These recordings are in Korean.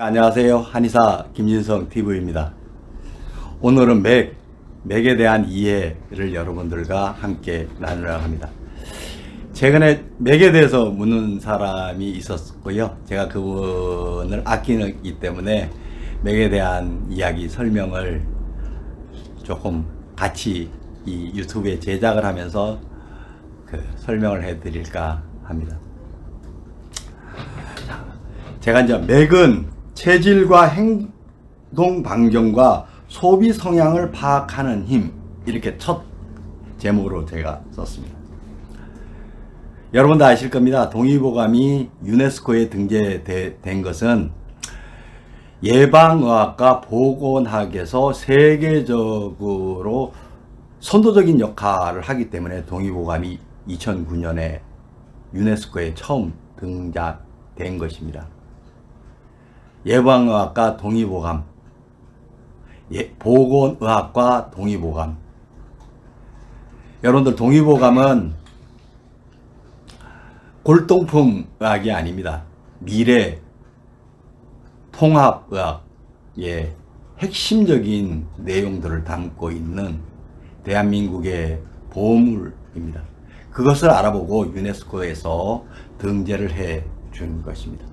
안녕하세요. 한의사 김진성 TV입니다. 오늘은 맥에 대한 이해를 여러분들과 함께 나누려고 합니다. 최근에 맥에 대해서 묻는 사람이 있었고요. 제가 그분을 아끼기 때문에 맥에 대한 이야기 설명을 조금 같이 이 유튜브에 제작을 하면서 설명을 해드릴까 합니다. 제가 이제 맥은 체질과 행동 반경과 소비 성향을 파악하는 힘, 이렇게 첫 제목으로 제가 썼습니다. 여러분도 아실 겁니다. 동의보감이 유네스코에 등재된 것은 예방의학과 보건학에서 세계적으로 선도적인 역할을 하기 때문에 동의보감이 2009년에 유네스코에 처음 등장된 것입니다. 예방의학과 동의보감, 보건의학과 동의보감. 여러분들 동의보감은 골동품 의학이 아닙니다. 미래 통합의학의 핵심적인 내용들을 담고 있는 대한민국의 보물입니다. 그것을 알아보고 유네스코에서 등재를 해 준 것입니다.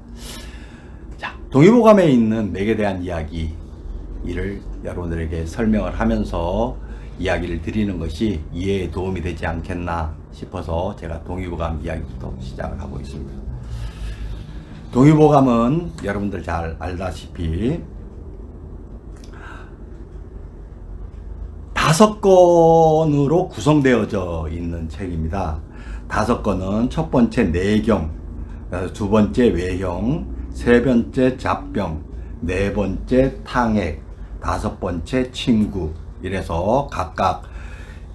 자, 동의보감에 있는 맥에 대한 이야기를 여러분들에게 설명을 하면서 이야기를 드리는 것이 이해에 도움이 되지 않겠나 싶어서 제가 동의보감 이야기부터 시작을 하고 있습니다. 동의보감은 여러분들 잘 알다시피 5권으로 구성되어져 있는 책입니다. 5권은 첫 번째 내경, 두 번째 외형, 세 번째 잡병, 네 번째 탕액, 다섯 번째 친구, 이래서 각각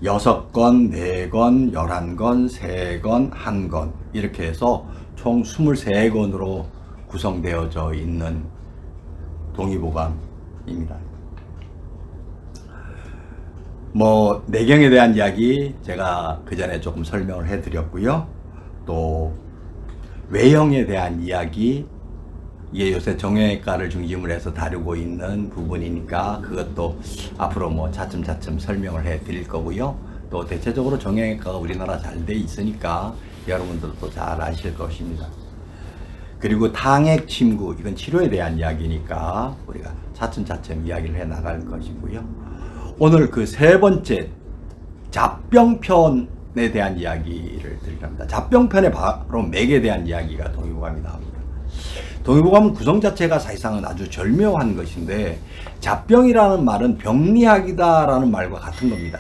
6권, 4권, 11권, 3권, 1권 이렇게 해서 총 23권으로 구성되어져 있는 동의보감입니다. 내경에 대한 이야기 제가 그 전에 조금 설명을 해드렸고요. 또 외형에 대한 이야기, 이게 요새 정형외과를 중심으로 해서 다루고 있는 부분이니까 그것도 앞으로 차츰차츰 설명을 해 드릴 거고요. 또 대체적으로 정형외과가 우리나라 잘 돼 있으니까 여러분들도 잘 아실 것입니다. 그리고 탕액 침구, 이건 치료에 대한 이야기니까 우리가 차츰차츰 이야기를 해 나갈 것이고요. 오늘 그 세 번째 잡병편에 대한 이야기를 드리려 합니다. 잡병편에 바로 맥에 대한 이야기가 동의보감이 나옵니다. 동의보감은 구성 자체가 사실상은 아주 절묘한 것인데 잡병이라는 말은 병리학이다라는 말과 같은 겁니다.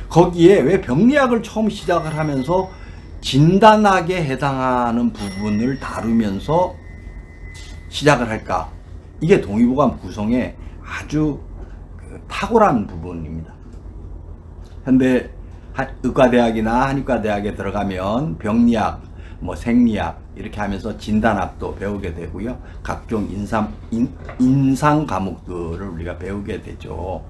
거기에 왜 병리학을 처음 시작을 하면서 진단학에 해당하는 부분을 다루면서 시작을 할까? 이게 동의보감 구성의 아주 탁월한 부분입니다. 현대 의과대학이나 한의과대학에 들어가면 병리학, 생리학 이렇게 하면서 진단학도 배우게 되고요. 각종 인상 과목들을 우리가 배우게 되죠.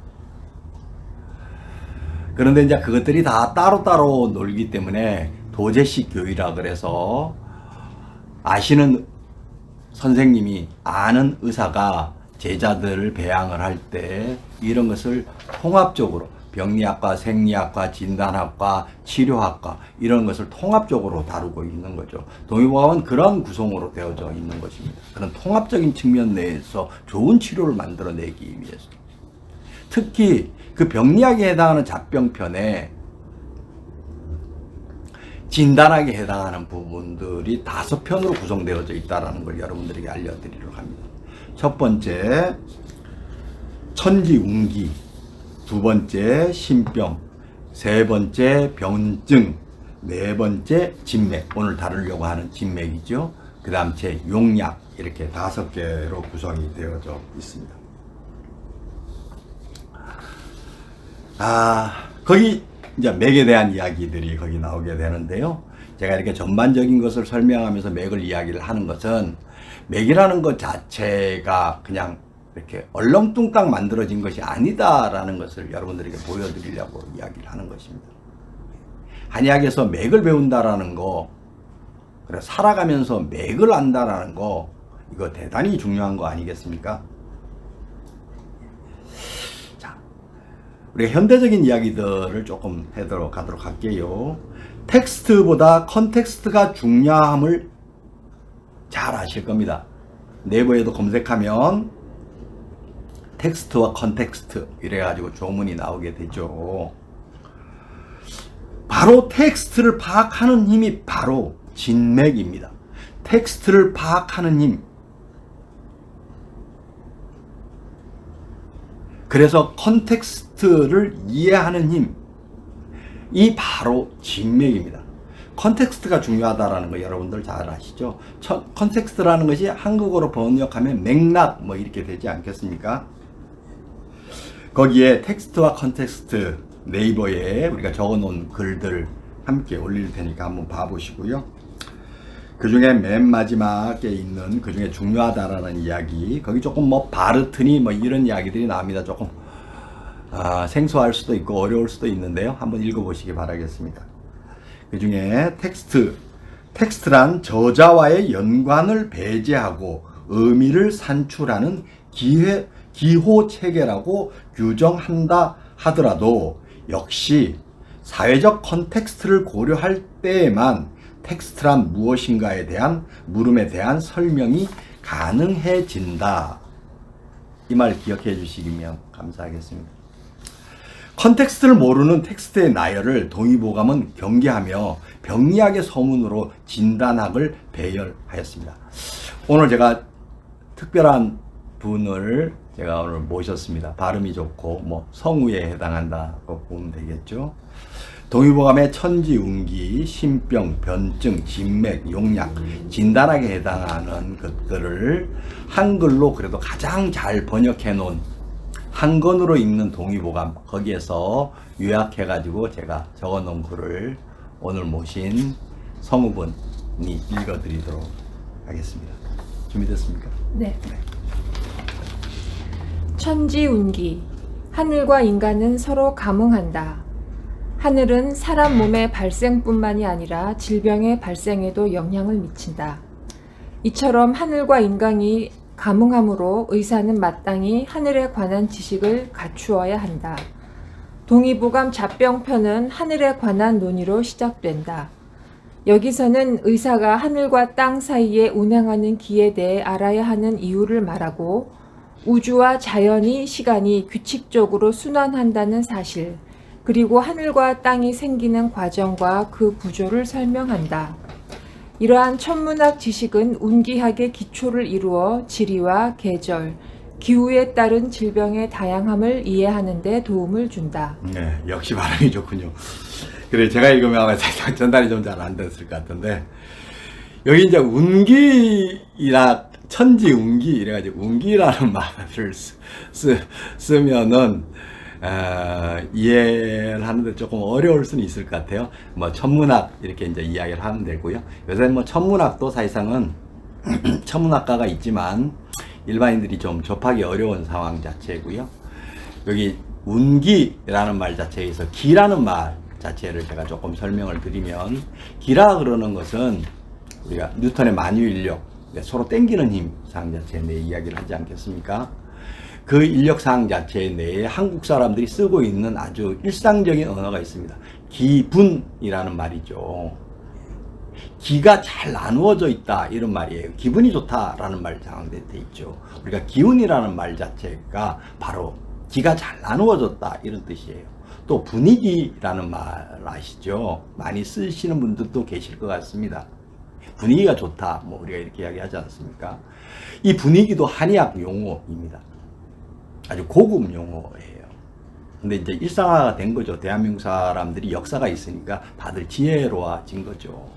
그런데 이제 그것들이 다 따로따로 놀기 때문에 도제식 교육이라 그래서 아시는 선생님이 아는 의사가 제자들을 배양을 할 때 이런 것을 통합적으로 병리학과, 생리학과, 진단학과, 치료학과 이런 것을 통합적으로 다루고 있는 거죠. 동의보감은 그런 구성으로 되어져 있는 것입니다. 그런 통합적인 측면 내에서 좋은 치료를 만들어내기 위해서. 특히 그 병리학에 해당하는 잡병편에 진단학에 해당하는 부분들이 5편으로 구성되어져 있다는 걸 여러분들에게 알려드리려고 합니다. 첫 번째, 천지운기. 두 번째, 신병. 세 번째, 병증. 네 번째, 진맥. 오늘 다루려고 하는 진맥이죠. 그 다음 용약. 이렇게 5개로 구성이 되어져 있습니다. 거기 이제 맥에 대한 이야기들이 거기 나오게 되는데요. 제가 이렇게 전반적인 것을 설명하면서 맥을 이야기를 하는 것은 맥이라는 것 자체가 그냥 이렇게 얼렁뚱땅 만들어진 것이 아니다라는 것을 여러분들에게 보여드리려고 이야기를 하는 것입니다. 한의학에서 맥을 배운다라는 거, 그래 살아가면서 맥을 안다라는 거 이거 대단히 중요한 거 아니겠습니까? 자, 우리가 현대적인 이야기들을 조금 가도록 할게요. 텍스트보다 컨텍스트가 중요함을 잘 아실 겁니다. 네이버에도 검색하면 텍스트와 컨텍스트 이래가지고 조문이 나오게 되죠. 바로 텍스트를 파악하는 힘이 바로 진맥입니다. 텍스트를 파악하는 힘. 그래서 컨텍스트를 이해하는 힘. 이 바로 진맥입니다. 컨텍스트가 중요하다라는 거 여러분들 잘 아시죠? 컨텍스트라는 것이 한국어로 번역하면 맥락 뭐 이렇게 되지 않겠습니까? 거기에 텍스트와 컨텍스트 네이버에 우리가 적어놓은 글들 함께 올릴 테니까 한번 봐보시고요. 그 중에 맨 마지막에 있는 그 중에 중요하다라는 이야기, 거기 조금 뭐 바르트니 뭐 이런 이야기들이 나옵니다. 조금 생소할 수도 있고 어려울 수도 있는데요. 한번 읽어보시기 바라겠습니다. 그 중에 텍스트란 저자와의 연관을 배제하고 의미를 산출하는 기호 체계라고 규정한다 하더라도 역시 사회적 컨텍스트를 고려할 때에만 텍스트란 무엇인가에 대한 물음에 대한 설명이 가능해진다. 이 말 기억해 주시면 감사하겠습니다. 컨텍스트를 모르는 텍스트의 나열을 동의보감은 경계하며 병리학의 서문으로 진단학을 배열하였습니다. 오늘 제가 특별한 분을 제가 오늘 모셨습니다. 발음이 좋고 뭐 성우에 해당한다고 보면 되겠죠. 동의보감의 천지운기, 신병, 변증, 진맥, 용약, 진단학에 해당하는 것들을 한글로 그래도 가장 잘 번역해 놓은 한 권으로 읽는 동의보감, 거기에서 요약해가지고 제가 적어 놓은 글을 오늘 모신 성우분이 읽어드리도록 하겠습니다. 준비됐습니까? 네. 천지운기. 하늘과 인간은 서로 감응한다. 하늘은 사람 몸의 발생뿐만이 아니라 질병의 발생에도 영향을 미친다. 이처럼 하늘과 인간이 감응함으로 의사는 마땅히 하늘에 관한 지식을 갖추어야 한다. 동의보감 잡병편은 하늘에 관한 논의로 시작된다. 여기서는 의사가 하늘과 땅 사이에 운행하는 기에 대해 알아야 하는 이유를 말하고 우주와 자연이 시간이 규칙적으로 순환한다는 사실, 그리고 하늘과 땅이 생기는 과정과 그 구조를 설명한다. 이러한 천문학 지식은 운기학의 기초를 이루어 지리와 계절, 기후에 따른 질병의 다양함을 이해하는 데 도움을 준다. 네, 역시 발음이 좋군요. 그래, 제가 읽으면 아마 살짝 전달이 좀 잘 안 됐을 것 같은데, 여기 이제 운기나 천지운기 이래가지고 운기라는 말을 쓰면은 이해를 하는데 조금 어려울 수는 있을 것 같아요. 뭐 천문학 이렇게 이제 이야기를 하면 되고요. 요새 뭐 천문학도 사실상은 천문학과가 있지만 일반인들이 좀 접하기 어려운 상황 자체고요. 여기 운기라는 말 자체에서 기라는 말 자체를 제가 조금 설명을 드리면, 기라 그러는 것은 우리가 뉴턴의 만유인력, 서로 땡기는 힘 사항 자체에 대해 이야기를 하지 않겠습니까? 그 인력 사항 자체 내에 한국 사람들이 쓰고 있는 아주 일상적인 언어가 있습니다. 기분이라는 말이죠. 기가 잘 나누어져 있다 이런 말이에요. 기분이 좋다라는 말 장황돼 있죠. 우리가 기운이라는 말 자체가 바로 기가 잘 나누어졌다 이런 뜻이에요. 또 분위기라는 말 아시죠? 많이 쓰시는 분들도 계실 것 같습니다. 분위기가 좋다 뭐 우리가 이렇게 이야기하지 않습니까? 이 분위기도 한의학 용어입니다. 아주 고급 용어예요. 근데 이제 일상화가 된 거죠. 대한민국 사람들이 역사가 있으니까 다들 지혜로워진 거죠.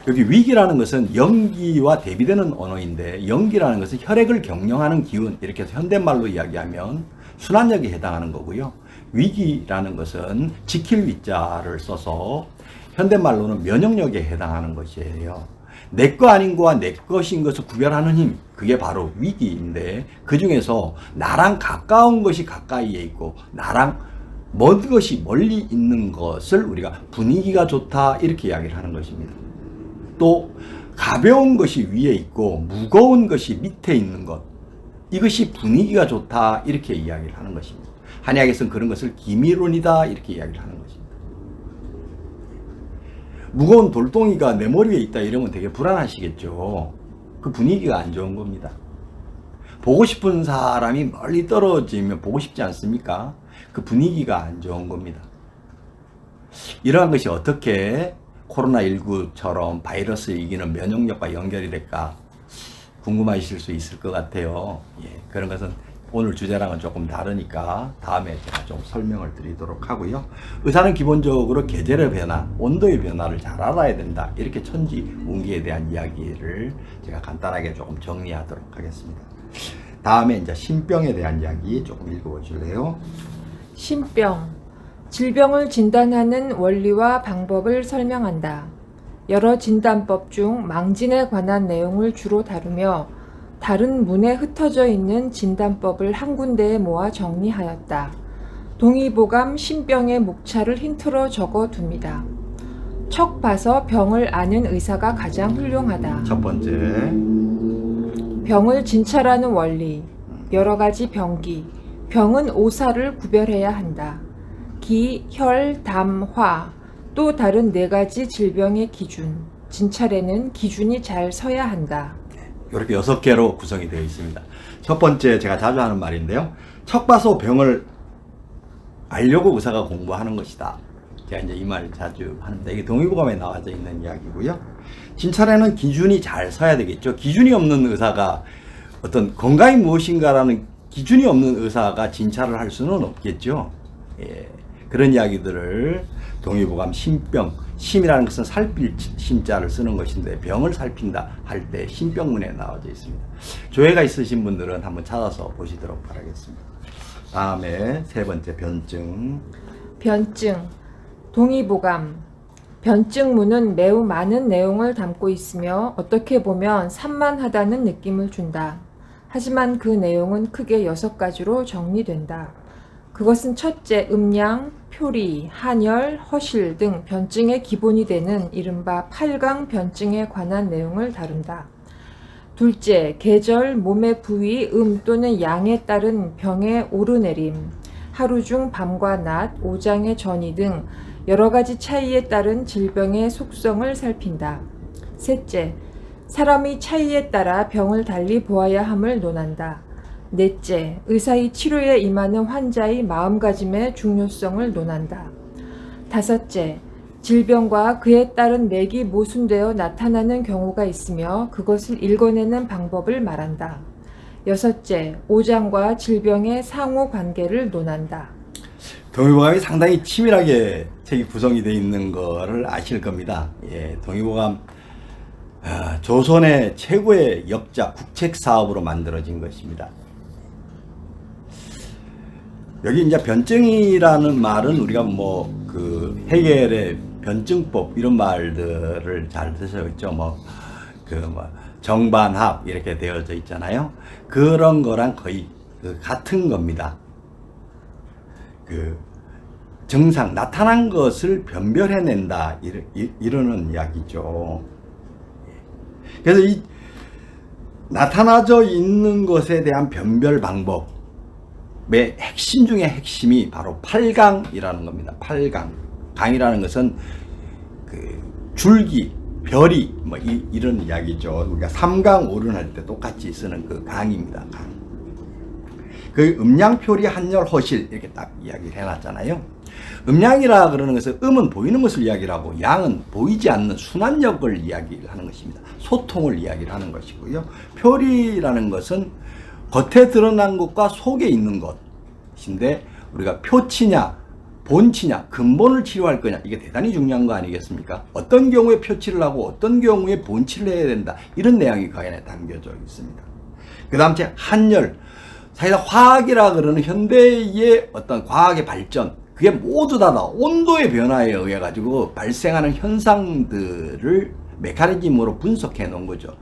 여기 위기라는 것은 연기와 대비되는 언어인데, 연기라는 것은 혈액을 경영하는 기운, 이렇게 해서 현대말로 이야기하면 순환력에 해당하는 거고요. 위기라는 것은 지킬 위자를 써서 현대말로는 면역력에 해당하는 것이에요. 내 거 아닌 거와 내 것인 것을 구별하는 힘, 그게 바로 위기인데, 그 중에서 나랑 가까운 것이 가까이에 있고 나랑 먼 것이 멀리 있는 것을 우리가 분위기가 좋다 이렇게 이야기를 하는 것입니다. 또 또 가벼운 것이 위에 있고 무거운 것이 밑에 있는 것, 이것이 분위기가 좋다 이렇게 이야기를 하는 것입니다. 한의학에서는 그런 것을 기미론이다 이렇게 이야기를 하는 것입니다. 무거운 돌덩이가 내 머리에 있다 이러면 되게 불안하시겠죠. 그 분위기가 안 좋은 겁니다. 보고 싶은 사람이 멀리 떨어지면 보고 싶지 않습니까? 그 분위기가 안 좋은 겁니다. 이러한 것이 어떻게 코로나19처럼 바이러스를 이기는 면역력과 연결이 될까 궁금하실 수 있을 것 같아요. 예, 그런 것은 오늘 주제랑은 조금 다르니까 다음에 제가 좀 설명을 드리도록 하고요. 의사는 기본적으로 계절의 변화, 온도의 변화를 잘 알아야 된다. 이렇게 천지운기에 대한 이야기를 제가 간단하게 조금 정리하도록 하겠습니다. 다음에 이제 신병에 대한 이야기 조금 읽어보실래요? 신병. 질병을 진단하는 원리와 방법을 설명한다. 여러 진단법 중 망진에 관한 내용을 주로 다루며 다른 문에 흩어져 있는 진단법을 한 군데에 모아 정리하였다. 동의보감 신병의 목차를 힌트로 적어둡니다. 척 봐서 병을 아는 의사가 가장 훌륭하다. 첫 번째, 병을 진찰하는 원리. 여러 가지 병기. 병은 오사를 구별해야 한다. 기, 혈, 담, 화. 또 다른 네 가지 질병의 기준. 진찰에는 기준이 잘 서야 한다. 이렇게 6개로 구성이 되어 있습니다. 첫 번째, 제가 자주 하는 말인데요. 척 봐서 병을 알려고 의사가 공부하는 것이다. 제가 이제 이 말 자주 하는데 이게 동의보감에 나와져 있는 이야기고요. 진찰에는 기준이 잘 서야 되겠죠. 기준이 없는 의사가 어떤 건강이 무엇인가라는 기준이 없는 의사가 진찰을 할 수는 없겠죠. 예, 그런 이야기들을 동의보감 신병, 심이라는 것은 살필 심자를 쓰는 것인데 병을 살핀다 할 때 신병문에 나와져 있습니다. 조회가 있으신 분들은 한번 찾아서 보시도록 바라겠습니다. 다음에 세 번째, 변증. 변증. 동의보감. 변증문은 매우 많은 내용을 담고 있으며 어떻게 보면 산만하다는 느낌을 준다. 하지만 그 내용은 크게 6가지로 정리된다. 그것은 첫째, 음양, 표리, 한열, 허실 등 변증의 기본이 되는 이른바 8강 변증에 관한 내용을 다룬다. 둘째, 계절, 몸의 부위, 또는 양에 따른 병의 오르내림, 하루 중 밤과 낮, 오장의 전이 등 여러 가지 차이에 따른 질병의 속성을 살핀다. 셋째, 사람의 차이에 따라 병을 달리 보아야 함을 논한다. 넷째, 의사의 치료에 임하는 환자의 마음가짐의 중요성을 논한다. 다섯째, 질병과 그에 따른 맥이 모순되어 나타나는 경우가 있으며 그것을 읽어내는 방법을 말한다. 여섯째, 오장과 질병의 상호 관계를 논한다. 동의보감이 상당히 치밀하게 책이 구성이 되어 있는 거를 아실 겁니다. 예, 동의보감 조선의 최고의 역자 국책 사업으로 만들어진 것입니다. 여기 이제 변증이라는 말은 우리가 뭐 그 해겔의 변증법 이런 말들을 잘 드셔있죠. 정반합 이렇게 되어져 있잖아요. 그런 거랑 거의 같은 겁니다. 그 증상 나타난 것을 변별해낸다 이러는 이야기죠. 그래서 이 나타나져 있는 것에 대한 변별 방법 의 핵심 중에 핵심이 바로 8강이라는 겁니다. 8강. 강이라는 것은 그 줄기, 별이 뭐 이런 이야기죠. 우리가 3강 오른할 때 똑같이 쓰는 그 강입니다. 강. 그 음양표리 한열 허실 이렇게 딱 이야기를 해놨잖아요. 음양이라 그러는 것은 음은 보이는 것을 이야기를 하고 양은 보이지 않는 순환력을 이야기를 하는 것입니다. 소통을 이야기를 하는 것이고요. 표리라는 것은 겉에 드러난 것과 속에 있는 것인데 우리가 표치냐 본치냐 근본을 치료할 거냐 이게 대단히 중요한 거 아니겠습니까? 어떤 경우에 표치를 하고 어떤 경우에 본치를 해야 된다 이런 내용이 그 안에 담겨져 있습니다. 그 다음 한열 사실 화학이라 그러는 현대의 어떤 과학의 발전 그게 모두 다 온도의 변화에 의해 가지고 발생하는 현상들을 메커니즘으로 분석해 놓은 거죠.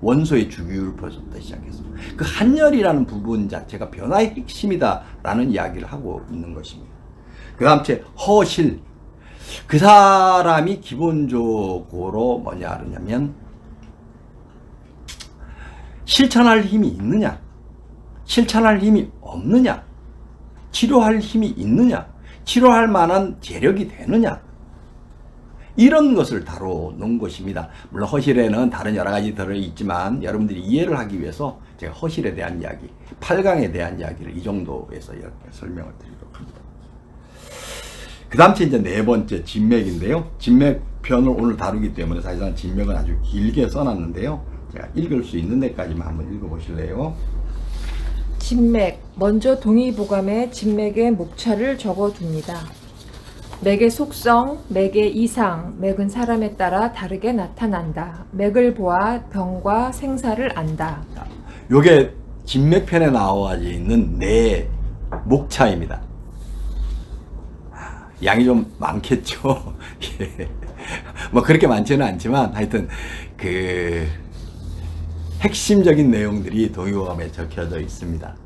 원소의 주기율부터 시작해서 그 한열이라는 부분 자체가 변화의 핵심이다라는 이야기를 하고 있는 것입니다. 그 다음 허실 그 사람이 기본적으로 뭐냐 그러냐면 실천할 힘이 있느냐, 실천할 힘이 없느냐, 치료할 힘이 있느냐, 치료할 만한 재력이 되느냐, 이런 것을 다루는 것입니다. 물론 허실에는 다른 여러 가지 들어있지만 여러분들이 이해를 하기 위해서 제가 허실에 대한 이야기, 8강에 대한 이야기를 이 정도에서 이렇게 설명을 드리도록 합니다. 그 다음 이제 네 번째 진맥인데요. 진맥 편을 오늘 다루기 때문에 사실상 진맥은 아주 길게 써놨는데요. 제가 읽을 수 있는 데까지만 한번 읽어보실래요? 진맥. 먼저 동의보감에 진맥의 목차를 적어둡니다. 맥의 속성, 맥의 이상, 맥은 사람에 따라 다르게 나타난다. 맥을 보아 병과 생사를 안다. 요게 진맥편에 나와 있는 네 목차입니다. 양이 좀 많겠죠. 예. 뭐 그렇게 많지는 않지만 하여튼 그 핵심적인 내용들이 동의보감에 적혀져 있습니다.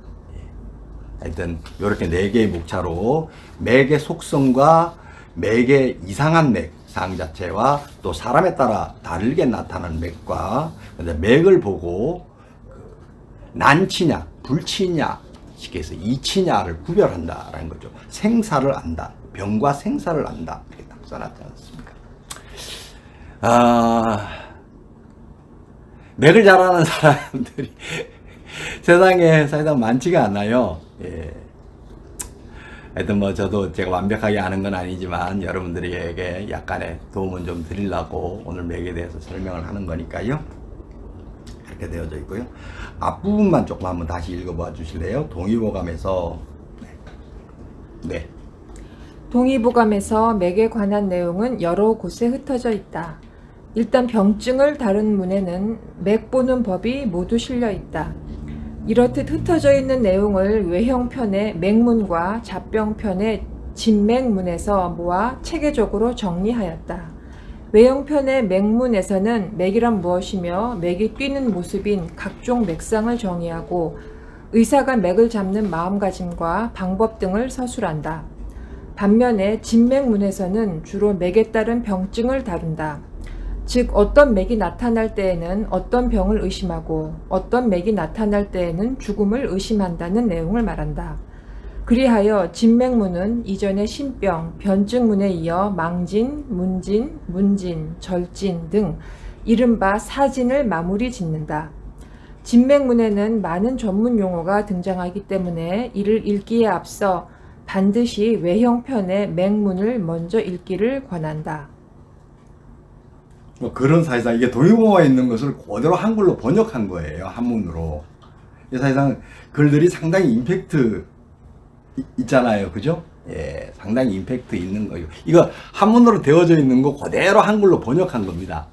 하여튼 이렇게 네 개의 목차로 맥의 속성과 맥의 이상한 맥 상 자체와 또 사람에 따라 다르게 나타나는 맥과 맥을 보고 난치냐 불치냐 쉽게 해서 이치냐를 구별한다라는 거죠. 생사를 안다. 병과 생사를 안다. 이렇게 딱 써놨지 않습니까? 맥을 잘 아는 사람들이 세상에 사실상 많지가 않아요. 예. 하여튼 뭐 저도 제가 완벽하게 아는 건 아니지만 여러분들에게 약간의 도움은 좀 드리려고 오늘 맥에 대해서 설명을 하는 거니까요. 이렇게 되어져 있고요. 앞부분만 조금 한번 다시 읽어봐 주실래요? 동의보감에서 네. 동의보감에서 맥에 관한 내용은 여러 곳에 흩어져 있다. 일단 병증을 다룬 문에는 맥 보는 법이 모두 실려 있다. 이렇듯 흩어져 있는 내용을 외형편의 맥문과 잡병편의 진맥문에서 모아 체계적으로 정리하였다. 외형편의 맥문에서는 맥이란 무엇이며 맥이 뛰는 모습인 각종 맥상을 정의하고 의사가 맥을 잡는 마음가짐과 방법 등을 서술한다. 반면에 진맥문에서는 주로 맥에 따른 병증을 다룬다. 즉 어떤 맥이 나타날 때에는 어떤 병을 의심하고 어떤 맥이 나타날 때에는 죽음을 의심한다는 내용을 말한다. 그리하여 진맥문은 이전의 신병, 변증문에 이어 망진, 문진, 문진, 절진 등 이른바 사진을 마무리 짓는다. 진맥문에는 많은 전문 용어가 등장하기 때문에 이를 읽기에 앞서 반드시 외형편의 맥문을 먼저 읽기를 권한다. 뭐 그런 사실상 이게 동의보감에 있는 것을 그대로 한글로 번역한 거예요. 한문으로. 사실상 글들이 상당히 임팩트 있잖아요. 그죠? 예, 상당히 임팩트 있는 거예요. 이거 한문으로 되어져 있는 거 그대로 한글로 번역한 겁니다.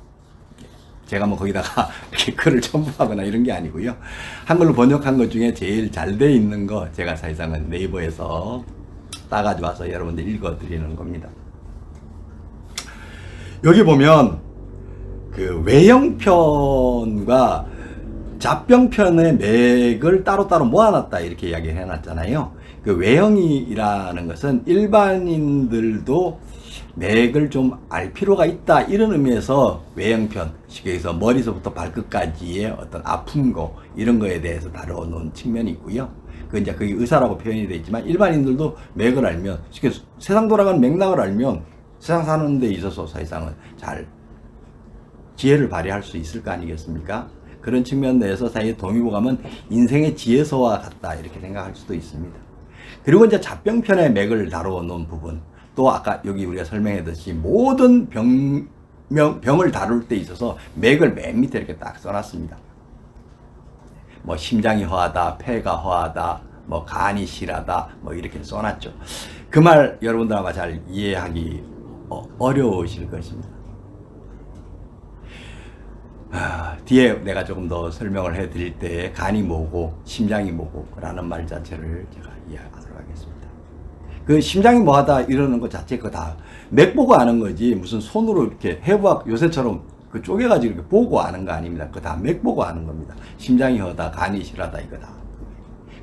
제가 뭐 거기다가 이렇게 글을 첨부하거나 이런 게 아니고요. 한글로 번역한 것 중에 제일 잘 돼 있는 거 제가 사실상은 네이버에서 따가지고 와서 여러분들 읽어드리는 겁니다. 여기 보면 그 외형편과 잡병편의 맥을 따로따로 모아놨다 이렇게 이야기를 해놨잖아요. 그 외형이라는 것은 일반인들도 맥을 좀 알 필요가 있다 이런 의미에서 외형편, 쉽게 해서 머리서부터 발끝까지의 어떤 아픈 거 이런 거에 대해서 다뤄놓은 측면이 있고요. 그 이제 그게 의사라고 표현이 되어 있지만 일반인들도 맥을 알면 쉽게 세상 돌아가는 맥락을 알면 세상 사는 데 있어서 사실상은 잘 지혜를 발휘할 수 있을 거 아니겠습니까? 그런 측면 내에서 사실 동의보감은 인생의 지혜서와 같다 이렇게 생각할 수도 있습니다. 그리고 이제 잡병편의 맥을 다루어 놓은 부분, 또 아까 여기 우리가 설명했듯이 모든 병을 다룰 때 있어서 맥을 맨 밑에 이렇게 딱 써놨습니다. 뭐 심장이 허하다, 폐가 허하다, 뭐 간이 실하다, 뭐 이렇게 써놨죠. 그 말 여러분들 아마 잘 이해하기 어려우실 것입니다. 뒤에 내가 조금 더 설명을 해드릴 때 간이 뭐고 심장이 뭐고 라는 말 자체를 제가 이해하도록 하겠습니다. 그 심장이 뭐하다 이러는 것 자체 그거 다 맥 보고 아는 거지 무슨 손으로 이렇게 해부학 요새처럼 그 쪼개가지고 이렇게 보고 아는 거 아닙니다. 그거 다 맥 보고 아는 겁니다. 심장이 허다 간이 실하다 이거 다.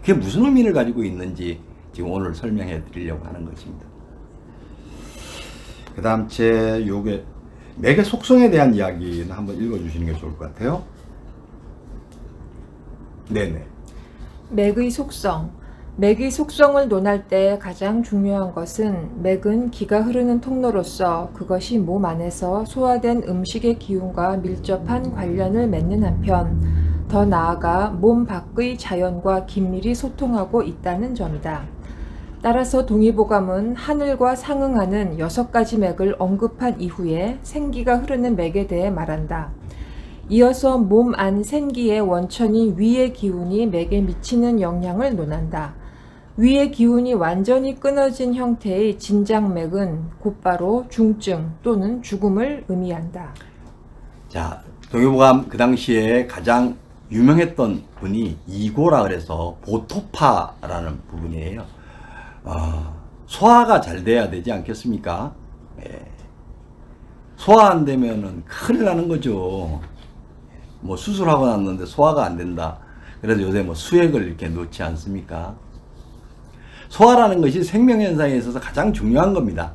그게 무슨 의미를 가지고 있는지 지금 오늘 설명해 드리려고 하는 것입니다. 그 다음 제 요게 맥의 속성에 대한 이야기는 한번 읽어주시는 게 좋을 것 같아요. 네네. 맥의 속성. 맥의 속성을 논할 때 가장 중요한 것은 맥은 기가 흐르는 통로로서 그것이 몸 안에서 소화된 음식의 기운과 밀접한 관련을 맺는 한편 더 나아가 몸 밖의 자연과 긴밀히 소통하고 있다는 점이다. 따라서 동의보감은 하늘과 상응하는 6가지 맥을 언급한 이후에 생기가 흐르는 맥에 대해 말한다. 이어서 몸 안 생기의 원천인 위의 기운이 맥에 미치는 영향을 논한다. 위의 기운이 완전히 끊어진 형태의 진장맥은 곧바로 중증 또는 죽음을 의미한다. 자, 동의보감 그 당시에 가장 유명했던 분이 이고라 그래서 보토파라는 부분이에요. 소화가 잘 돼야 되지 않겠습니까? 예. 소화 안 되면은 큰일 나는 거죠. 뭐 수술하고 났는데 소화가 안 된다. 그래서 요새 뭐 수액을 이렇게 놓지 않습니까? 소화라는 것이 생명현상에 있어서 가장 중요한 겁니다.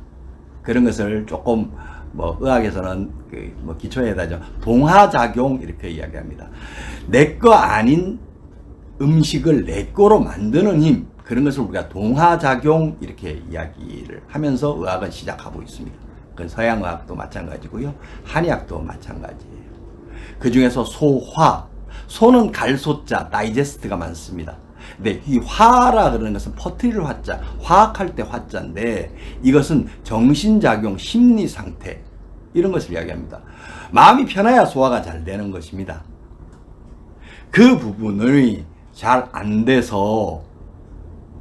그런 것을 조금 뭐 의학에서는 뭐 기초에다죠 동화작용 이렇게 이야기합니다. 내 거 아닌 음식을 내 거로 만드는 힘, 그런 것을 우리가 동화작용 이렇게 이야기를 하면서 의학은 시작하고 있습니다. 그건 서양의학도 마찬가지고요, 한의학도 마찬가지예요. 그 중에서 소화, 소는 갈소자, 다이제스트가 많습니다. 근데 이 화라 그러는 것은 퍼뜨릴 화자, 화학할 때 화자인데 이것은 정신작용, 심리상태 이런 것을 이야기합니다. 마음이 편해야 소화가 잘 되는 것입니다. 그 부분이 잘 안 돼서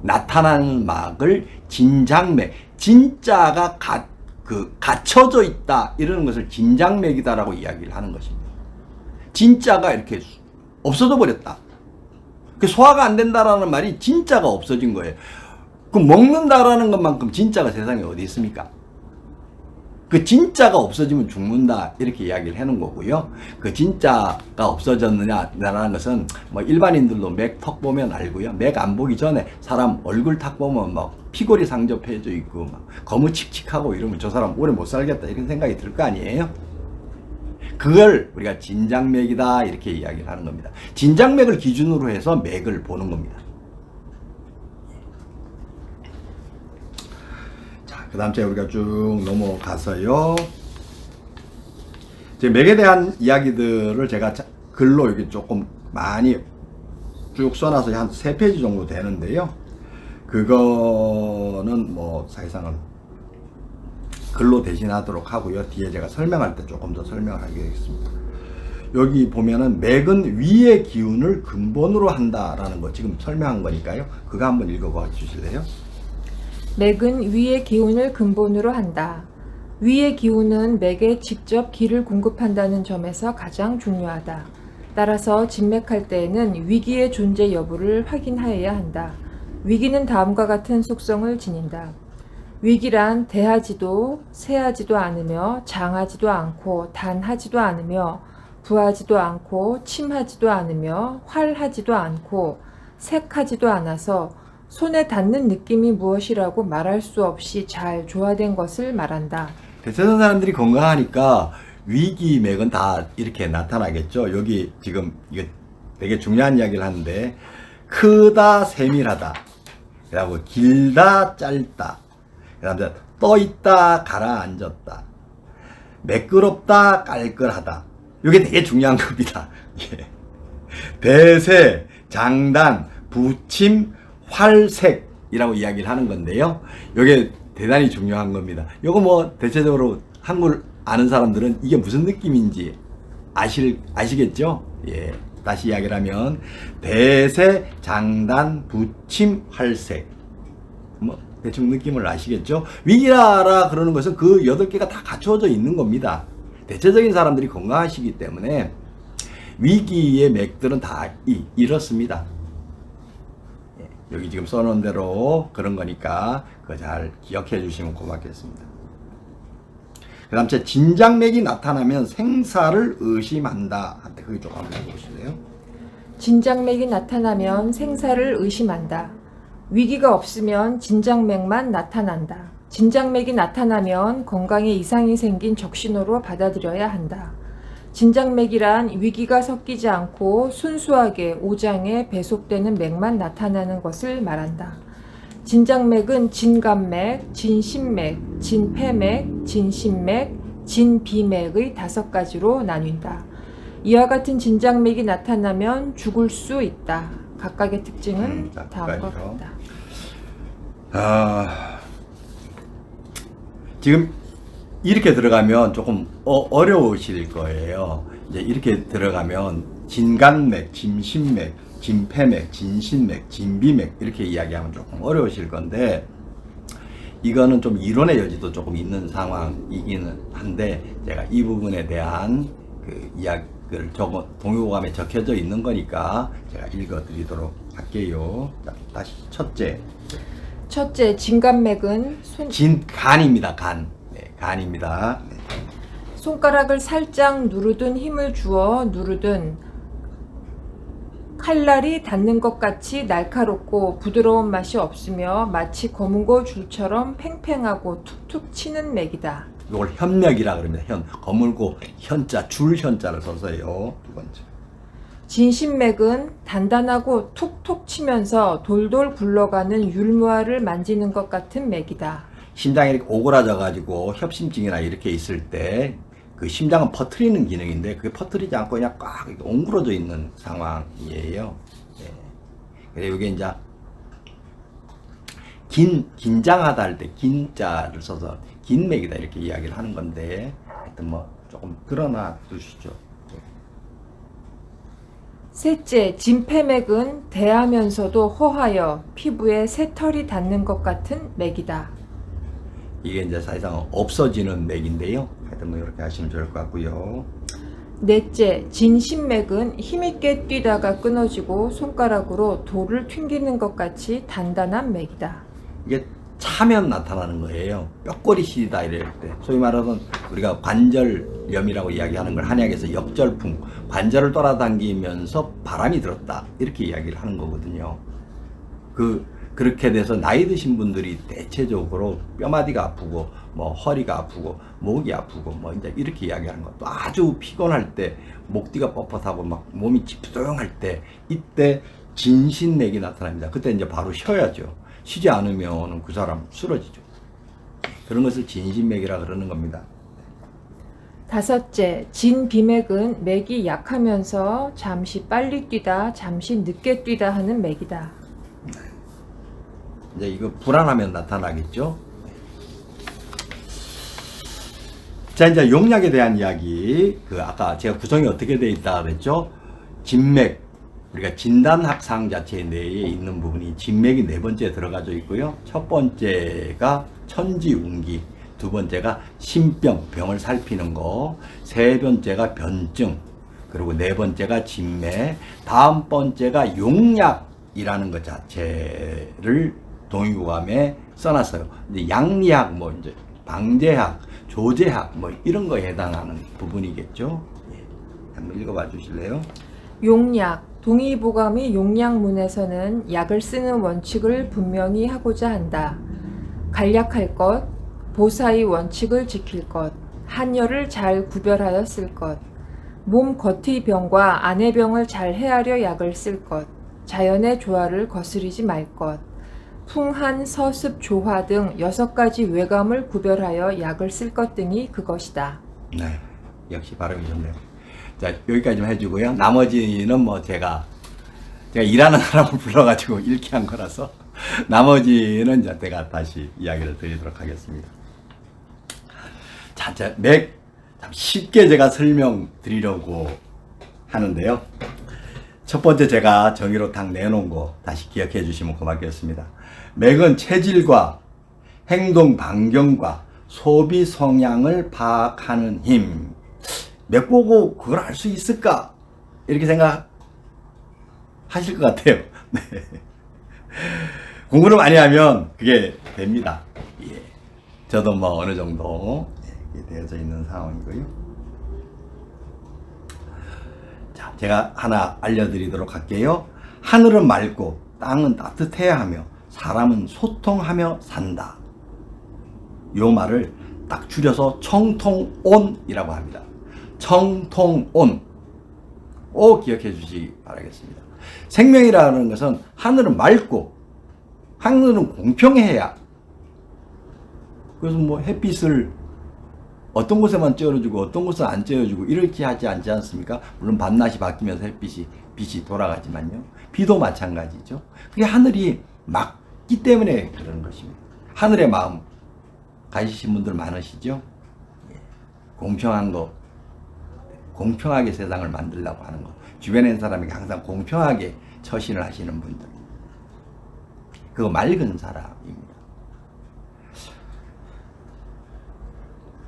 나타나는 막을 진장맥, 진짜가 갇혀져 있다 이러는 것을 진장맥이다라고 이야기를 하는 것입니다. 진짜가 이렇게 없어져 버렸다. 그 소화가 안 된다라는 말이 진짜가 없어진 거예요. 그 먹는다라는 것만큼 진짜가 세상에 어디 있습니까? 그 진짜가 없어지면 죽는다 이렇게 이야기를 해놓은 거고요. 그 진짜가 없어졌느냐라는 것은 뭐 일반인들도 맥 턱 보면 알고요. 맥 안 보기 전에 사람 얼굴 탁 보면 막 피골이 상접해져 있고 막 거무칙칙하고 이러면 저 사람 오래 못 살겠다 이런 생각이 들 거 아니에요. 그걸 우리가 진장맥이다 이렇게 이야기를 하는 겁니다. 진장맥을 기준으로 해서 맥을 보는 겁니다. 자, 그 다음 주에 우리가 쭉 넘어가서요. 이제 맥에 대한 이야기들을 제가 글로 여기 조금 많이 쭉 써놔서 한 3페이지 정도 되는데요. 그거는 뭐 사실상은 글로 대신하도록 하고요. 뒤에 제가 설명할 때 조금 더 설명을 하겠습니다. 여기 보면은 맥은 위의 기운을 근본으로 한다라는 거 지금 설명한 거니까요. 그거 한번 읽어봐 주실래요? 맥은 위의 기운을 근본으로 한다. 위의 기운은 맥에 직접 기를 공급한다는 점에서 가장 중요하다. 따라서 진맥할 때에는 위기의 존재 여부를 확인하여야 한다. 위기는 다음과 같은 속성을 지닌다. 위기란 대하지도 세하지도 않으며 장하지도 않고 단하지도 않으며 부하지도 않고 침하지도 않으며 활하지도 않고 색하지도 않아서 손에 닿는 느낌이 무엇이라고 말할 수 없이 잘 조화된 것을 말한다. 대체적인 사람들이 건강하니까 위기 맥은 다 이렇게 나타나겠죠. 여기 지금 이거 되게 중요한 이야기를 하는데 크다 세밀하다, 그리고 길다 짧다, 그다음에 떠 있다 가라앉았다, 매끄럽다 깔끌하다. 이게 되게 중요한 겁니다. 예. 대세, 장단, 부침, 활색이라고 이야기를 하는 건데요. 이게 대단히 중요한 겁니다. 이거 뭐 대체적으로 한글 아는 사람들은 이게 무슨 느낌인지 아시겠죠? 예. 다시 이야기를 하면 대세, 장단, 부침, 활색. 뭐 대충 느낌을 아시겠죠? 위기라 그러는 것은 그 8개가 다 갖춰져 있는 겁니다. 대체적인 사람들이 건강하시기 때문에 위기의 맥들은 다 이렇습니다. 여기 지금 써놓은 대로 그런 거니까 그거 잘 기억해 주시면 고맙겠습니다. 그 다음 제 진장맥이 나타나면 생사를 의심한다. 한테 그게 조금 한번 해보실래요? 진장맥이 나타나면 생사를 의심한다. 위기가 없으면 진장맥만 나타난다. 진장맥이 나타나면 건강에 이상이 생긴 적신호로 받아들여야 한다. 진장맥이란 위기가 섞이지 않고 순수하게 오장에 배속되는 맥만 나타나는 것을 말한다. 진장맥은 진간맥, 진신맥, 진폐맥, 진신맥, 진비맥의 5가지로 나뉜다. 이와 같은 진장맥이 나타나면 죽을 수 있다. 각각의 특징은 다음과 같다. 지금 이렇게 들어가면 조금 어려우실 거예요. 이제 이렇게 들어가면 진간맥, 진신맥, 진폐맥, 진신맥, 진비맥 이렇게 이야기하면 조금 어려우실 건데 이거는 좀 이론의 여지도 조금 있는 상황이기는 한데 제가 이 부분에 대한 그 이야기를 동요감에 적혀져 있는 거니까 제가 읽어드리도록 할게요. 자, 다시 첫째, 진간맥은 간입니다. 간입니다. 네. 손가락을 살짝 누르든 힘을 주어 누르든 칼날이 닿는 것 같이 날카롭고 부드러운 맛이 없으며 마치 거문고 줄처럼 팽팽하고 툭툭 치는 맥이다. 이걸 현맥이라 그럽니다. 거물고 현자, 줄 현자를 써서요. 두 번째. 진신맥은 단단하고 툭툭 치면서 돌돌 굴러가는 율무화를 만지는 것 같은 맥이다. 심장이 이렇게 오그라져 가지고 협심증이나 이렇게 있을 때 그 심장은 퍼트리는 기능인데 그게 퍼트리지 않고 그냥 꽉 옹그러져 있는 상황이에요. 네. 그래서 이게 이제 긴장하다 할 때 긴자를 써서 긴맥이다 이렇게 이야기를 하는 건데 하여튼 뭐 조금 드러나 두시죠. 셋째, 진폐맥은 대하면서도 허하여 피부에 새털이 닿는 것 같은 맥이다. 이게 이제 사실상 없어지는 맥인데요. 하여튼 뭐 이렇게 하시면 좋을 것 같고요. 넷째, 진신맥은 힘있게 뛰다가 끊어지고 손가락으로 돌을 튕기는 것 같이 단단한 맥이다. 이게 차면 나타나는 거예요. 뼈골이 시리다 이럴 때 소위 말하는 우리가 관절염이라고 이야기하는 걸 한의학에서 역절풍, 관절을 돌아다니면서 바람이 들었다 이렇게 이야기를 하는 거거든요. 그렇게 돼서 나이 드신 분들이 대체적으로 뼈마디가 아프고 뭐 허리가 아프고 목이 아프고 뭐 이제 이렇게 이야기하는 것도 아주 피곤할 때 목뒤가 뻣뻣하고 막 몸이 찌뿌둥할 때 이때 진신맥이 나타납니다. 그때 이제 바로 쉬어야죠. 쉬지 않으면 그 사람 쓰러지죠. 그런 것을 진신맥이라 그러는 겁니다. 다섯째, 진비맥은 맥이 약하면서 잠시 빨리 뛰다 잠시 늦게 뛰다 하는 맥이다. 이제 이거 불안하면 나타나겠죠. 자, 이제 용약에 대한 이야기. 아까 제가 구성이 어떻게 되어 있다 그랬죠? 진맥. 우리가 진단학상 자체 내에 있는 부분이 진맥이 4번째 들어가져 있고요. 첫 번째가 천지운기, 두 번째가 신병, 병을 살피는 거, 세 번째가 변증, 그리고 네 번째가 진맥, 다음 번째가 용약이라는 것 자체를 동의구감에 써놨어요. 이제 양리학, 뭐 이제 방제학, 조제학, 뭐 이런 거에 해당하는 부분이겠죠. 예. 한번 읽어봐 주실래요? 용약, 동의보감의 용약문에서는 약을 쓰는 원칙을 분명히 하고자 한다. 간략할 것, 보사의 원칙을 지킬 것, 한열을 잘 구별하여 쓸 것, 몸 겉의 병과 안의 병을 잘 헤아려 약을 쓸 것, 자연의 조화를 거스르지 말 것, 풍한, 서습, 조화 등 6가지 외감을 구별하여 약을 쓸 것 등이 그것이다. 네, 역시 발음이 좋네요. 자, 여기까지만 해주고요. 나머지는 뭐 제가 일하는 사람을 불러가지고 읽게 한 거라서 나머지는 이제 제가 다시 이야기를 드리도록 하겠습니다. 자, 맥 쉽게 제가 설명드리려고 하는데요. 첫 번째 제가 정의로 딱 내놓은 거 다시 기억해 주시면 고맙겠습니다. 맥은 체질과 행동 반경과 소비 성향을 파악하는 힘. 맥 보고 그걸 알 수 있을까? 이렇게 생각하실 것 같아요. 네. 공부를 많이 하면 그게 됩니다. 예. 저도 뭐 어느 정도 되어져 있는 상황이고요. 자, 제가 하나 알려드리도록 할게요. 하늘은 맑고 땅은 따뜻해야 하며 사람은 소통하며 산다. 요 말을 딱 줄여서 청통온이라고 합니다. 청통온. 기억해 주시기 바라겠습니다. 생명이라는 것은 하늘은 맑고 하늘은 공평해야. 그래서 뭐 햇빛을 어떤 곳에만 쬐어주고 어떤 곳은 안 쬐어주고 이렇게 하지 않지 않습니까? 물론 밤낮이 바뀌면서 빛이 돌아가지만요. 비도 마찬가지죠. 그게 하늘이 막기 때문에 그런 것입니다. 하늘의 마음 가지신 분들 많으시죠? 공평한 거, 공평하게 세상을 만들려고 하는 것. 주변에 있는 사람에게 항상 공평하게 처신을 하시는 분들. 그거 맑은 사람입니다.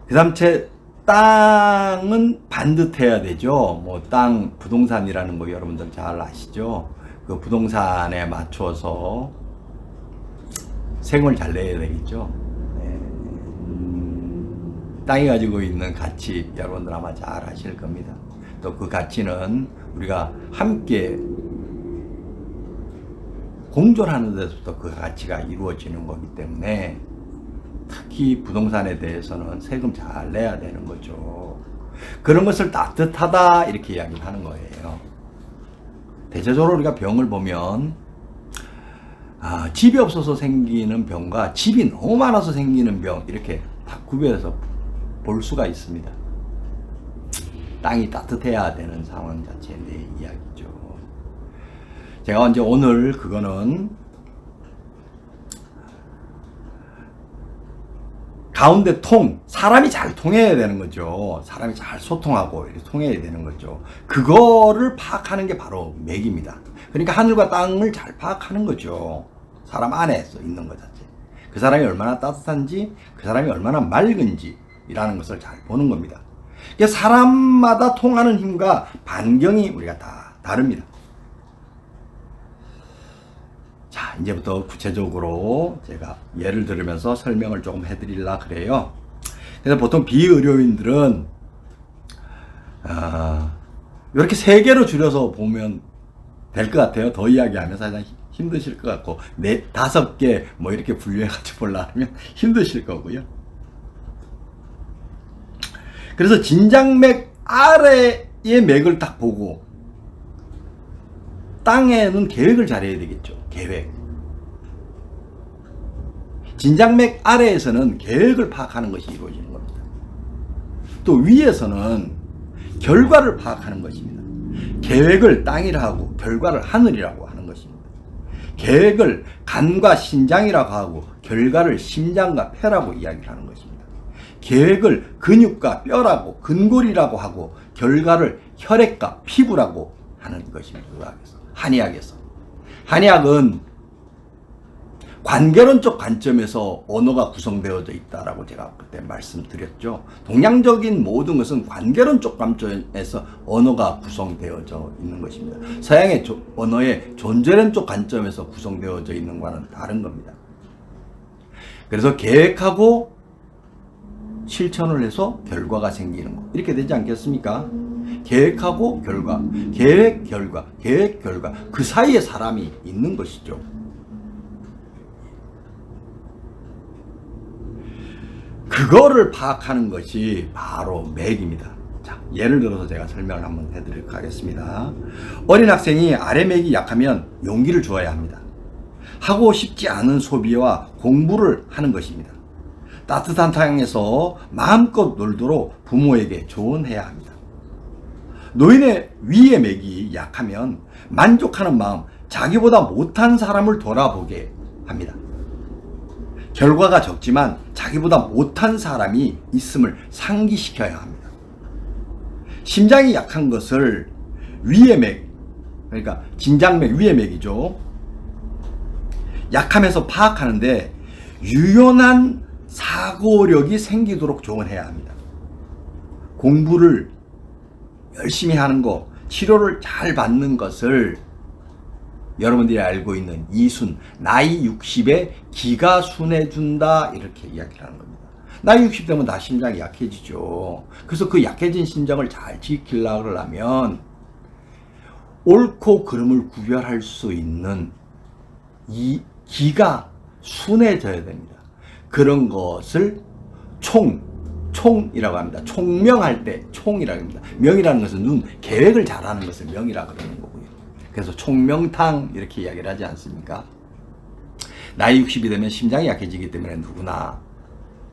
그 다음 제 땅은 반듯해야 되죠. 뭐 땅, 부동산이라는 거 여러분들 잘 아시죠? 그 부동산에 맞춰서 세금을 잘 내야 되겠죠. 네. 땅이 가지고 있는 가치 여러분들 아마 잘 아실 겁니다. 또 그 가치는 우리가 함께 공존하는 데서부터 그 가치가 이루어지는 거기 때문에 특히 부동산에 대해서는 세금 잘 내야 되는 거죠. 그런 것을 따뜻하다 이렇게 이야기를 하는 거예요. 대체적으로 우리가 병을 보면 집이 없어서 생기는 병과 집이 너무 많아서 생기는 병 이렇게 다 구별해서 볼 수가 있습니다. 땅이 따뜻해야 되는 상황 자체의 내 이야기죠. 제가 이제 오늘 그거는 가운데 사람이 잘 통해야 되는 거죠. 사람이 잘 소통하고 이렇게 통해야 되는 거죠. 그거를 파악하는 게 바로 맥입니다. 그러니까 하늘과 땅을 잘 파악하는 거죠. 사람 안에서 있는 것 자체. 그 사람이 얼마나 따뜻한지, 그 사람이 얼마나 맑은지 이라는 것을 잘 보는 겁니다. 그러니까 사람마다 통하는 힘과 반경이 우리가 다 다릅니다. 자, 이제부터 구체적으로 제가 예를 들으면서 설명을 조금 해드리려고 그래요. 그래서 보통 비의료인들은 이렇게 3개로 줄여서 보면 될 것 같아요. 더 이야기하면 사실 힘드실 것 같고 5개 뭐 이렇게 분류해가지고 보려고 하면 힘드실 거고요. 그래서 진장맥 아래의 맥을 딱 보고 땅에는 계획을 잘해야 되겠죠. 계획. 진장맥 아래에서는 계획을 파악하는 것이 이루어지는 겁니다. 또 위에서는 결과를 파악하는 것입니다. 계획을 땅이라 하고 결과를 하늘이라고 하는 것입니다. 계획을 간과 신장이라고 하고 결과를 심장과 폐라고 이야기를 하는 것입니다. 계획을 근육과 뼈라고 근골이라고 하고 결과를 혈액과 피부라고 하는 것입니다. 한의학에서. 한의학은 관계론적 관점에서 언어가 구성되어져 있다라고 제가 그때 말씀드렸죠. 동양적인 모든 것은 관계론적 관점에서 언어가 구성되어져 있는 것입니다. 서양의 언어의 존재론적 관점에서 구성되어져 있는 것과는 다른 겁니다. 그래서 계획하고 실천을 해서 결과가 생기는 거. 이렇게 되지 않겠습니까? 계획하고 결과, 계획, 결과, 계획, 결과. 그 사이에 사람이 있는 것이죠. 그거를 파악하는 것이 바로 맥입니다. 자, 예를 들어서 제가 설명을 한번 해드리도록 하겠습니다. 어린 학생이 아래맥이 약하면 용기를 주어야 합니다. 하고 싶지 않은 소비와 공부를 하는 것입니다. 따뜻한太阳에서 마음껏 놀도록 부모에게 조언해야 합니다. 노인의 위의 맥이 약하면 만족하는 마음, 자기보다 못한 사람을 돌아보게 합니다. 결과가 적지만 자기보다 못한 사람이 있음을 상기시켜야 합니다. 심장이 약한 것을 위의 맥, 그러니까 진장맥 위의 맥이죠. 약하면서 파악하는데 유연한 사고력이 생기도록 조언해야 합니다. 공부를 열심히 하는 거, 치료를 잘 받는 것을 여러분들이 알고 있는 이순, 나이 60에 기가 순해준다 이렇게 이야기를 하는 겁니다. 나이 60 되면 다 심장이 약해지죠. 그래서 그 약해진 심장을 잘 지키려고 하면 옳고 그름을 구별할 수 있는 이 기가 순해져야 됩니다. 그런 것을 총이라고 합니다. 총명할 때 총이라고 합니다. 명이라는 것은 눈, 계획을 잘하는 것을 명이라고 그러는 거고요. 그래서 총명탕 이렇게 이야기를 하지 않습니까? 나이 60이 되면 심장이 약해지기 때문에 누구나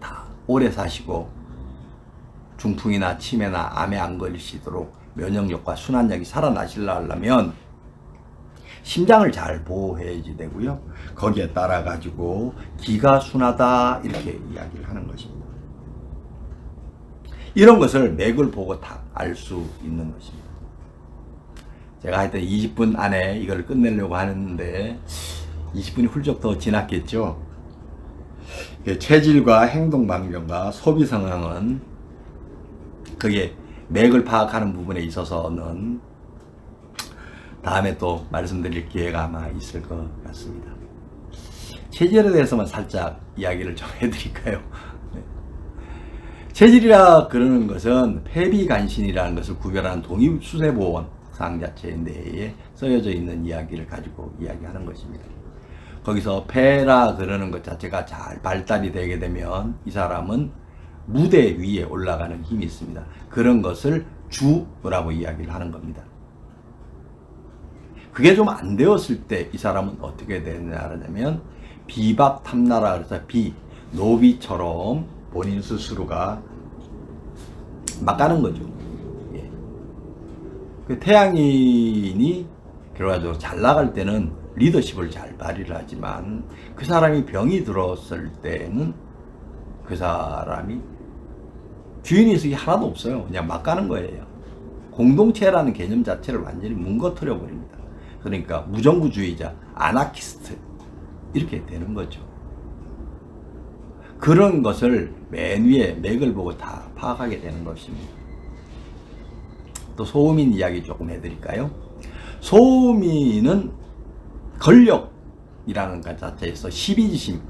다 오래 사시고 중풍이나 치매나 암에 안 걸리시도록 면역력과 순환력이 살아나시려면 심장을 잘 보호해야지 되고요. 거기에 따라 가지고 기가 순하다 이렇게 이야기를 하는 것입니다. 이런 것을 맥을 보고 다 알 수 있는 것입니다. 제가 하여튼 20분 안에 이걸 끝내려고 하는데 20분이 훌쩍 더 지났겠죠. 체질과 행동 반경과 소비 성향은 그게 맥을 파악하는 부분에 있어서는 다음에 또 말씀드릴 기회가 아마 있을 것 같습니다. 체질에 대해서만 살짝 이야기를 좀 해드릴까요? 네. 체질이라 그러는 것은 폐비간신이라는 것을 구별하는 독립수세보원상 자체 내에 써여져 있는 이야기를 가지고 이야기하는 것입니다. 거기서 폐라 그러는 것 자체가 잘 발달이 되게 되면 이 사람은 무대 위에 올라가는 힘이 있습니다. 그런 것을 주라고 이야기를 하는 겁니다. 그게 좀 안 되었을 때 이 사람은 어떻게 되느냐면 비박탐나라 그래서 노비처럼 본인 스스로가 막 가는 거죠. 예. 그 태양인이 결과적으로 잘 나갈 때는 리더십을 잘 발휘를 하지만 그 사람이 병이 들었을 때는 그 사람이 주인의식이 하나도 없어요. 그냥 막 가는 거예요. 공동체라는 개념 자체를 완전히 뭉거뜨려 버립니다. 그러니까 무정부주의자, 아나키스트 이렇게 되는 거죠. 그런 것을 맨 위에 맥을 보고 다 파악하게 되는 것입니다. 또 소음인 이야기 조금 해드릴까요? 소음인은 권력이라는 것 자체에서 시비지심,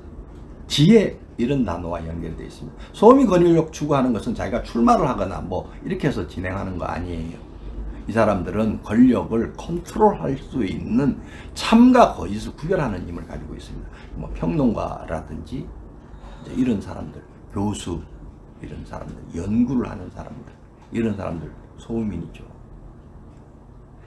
지혜 이런 단어와 연결되어 있습니다. 소음이 권력 추구하는 것은 자기가 출마를 하거나 뭐 이렇게 해서 진행하는 거 아니에요. 이 사람들은 권력을 컨트롤할 수 있는 참과 거짓을 구별하는 힘을 가지고 있습니다. 뭐 평론가라든지 이런 사람들, 교수 이런 사람들, 연구를 하는 사람들 이런 사람들 소음인이죠.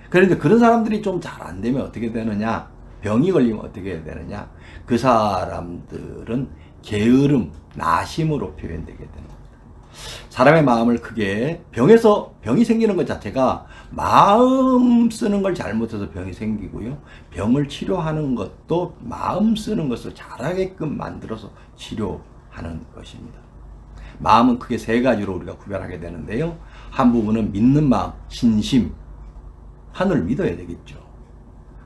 그런데 그런 사람들이 좀 잘 안 되면 어떻게 되느냐? 병이 걸리면 어떻게 되느냐? 그 사람들은 게으름, 나심으로 표현되게 되는 겁니다. 사람의 마음을 크게 병이 생기는 것 자체가 마음 쓰는 걸 잘못해서 병이 생기고요. 병을 치료하는 것도 마음 쓰는 것을 잘하게끔 만들어서 치료하는 것입니다. 마음은 크게 세 가지로 우리가 구별하게 되는데요. 한 부분은 믿는 마음, 신심, 하늘을 믿어야 되겠죠.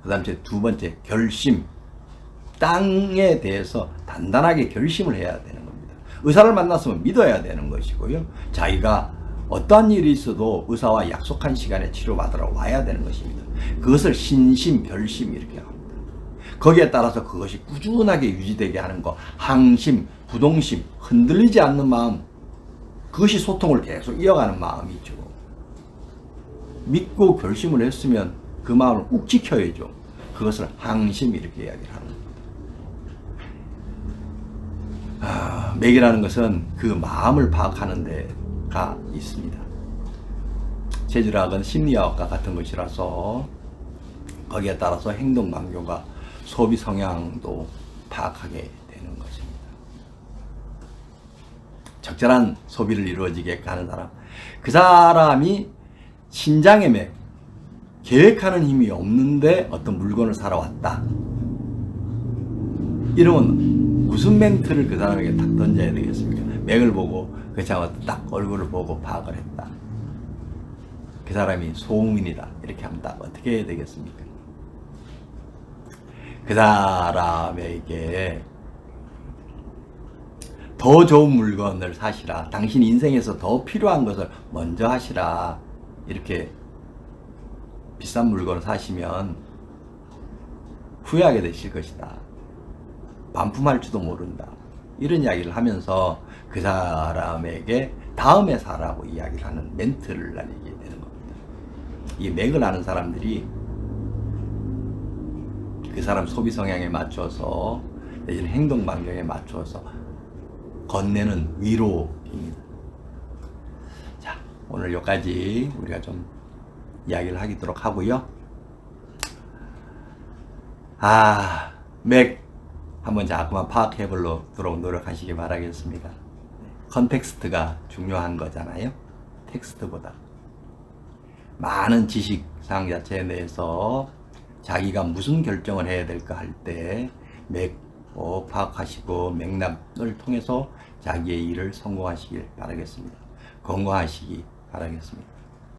그 다음 두 번째 결심, 땅에 대해서 단단하게 결심을 해야 되는 겁니다. 의사를 만났으면 믿어야 되는 것이고요. 자기가 어떠한 일이 있어도 의사와 약속한 시간에 치료받으러 와야 되는 것입니다. 그것을 신심, 결심 이렇게 합니다. 거기에 따라서 그것이 꾸준하게 유지되게 하는 것, 항심, 부동심, 흔들리지 않는 마음, 그것이 소통을 계속 이어가는 마음이죠. 믿고 결심을 했으면 그 마음을 꼭 지켜야죠. 그것을 항심 이렇게 이야기를 하는 겁니다. 맥이라는 것은 그 마음을 파악하는 데가 있습니다. 체질학은 심리학과 같은 것이라서 거기에 따라서 행동 반경과 소비 성향도 파악하게 되는 것입니다. 적절한 소비를 이루어지게 하는 사람, 그 사람이 신장의 맥, 계획하는 힘이 없는데 어떤 물건을 사러 왔다. 이러면 무슨 멘트를 그 사람에게 딱 던져야 되겠습니까? 맥을 보고 그 사람 딱 얼굴을 보고 파악을 했다. 그 사람이 소음인이다. 이렇게 하면 딱 어떻게 해야 되겠습니까? 그 사람에게 더 좋은 물건을 사시라. 당신 인생에서 더 필요한 것을 먼저 하시라. 이렇게 비싼 물건을 사시면 후회하게 되실 것이다. 반품할지도 모른다. 이런 이야기를 하면서 그 사람에게 다음에 사라고 이야기를 하는 멘트를 날리게 되는 겁니다. 이 맥을 아는 사람들이 그 사람 소비 성향에 맞춰서 내지는 행동 반경에 맞춰서 건네는 위로 입니다. 자, 오늘 여기까지 우리가 좀 이야기를 하도록 하고요. 맥 한번 자꾸만 파악해 보도록 노력하시기 바라겠습니다. 컨텍스트가 중요한 거잖아요. 텍스트보다. 많은 지식사항 자체에 대해서 자기가 무슨 결정을 해야 될까 할 때 맥 파악하시고 맥락을 통해서 자기의 일을 성공하시길 바라겠습니다. 건강하시기 바라겠습니다.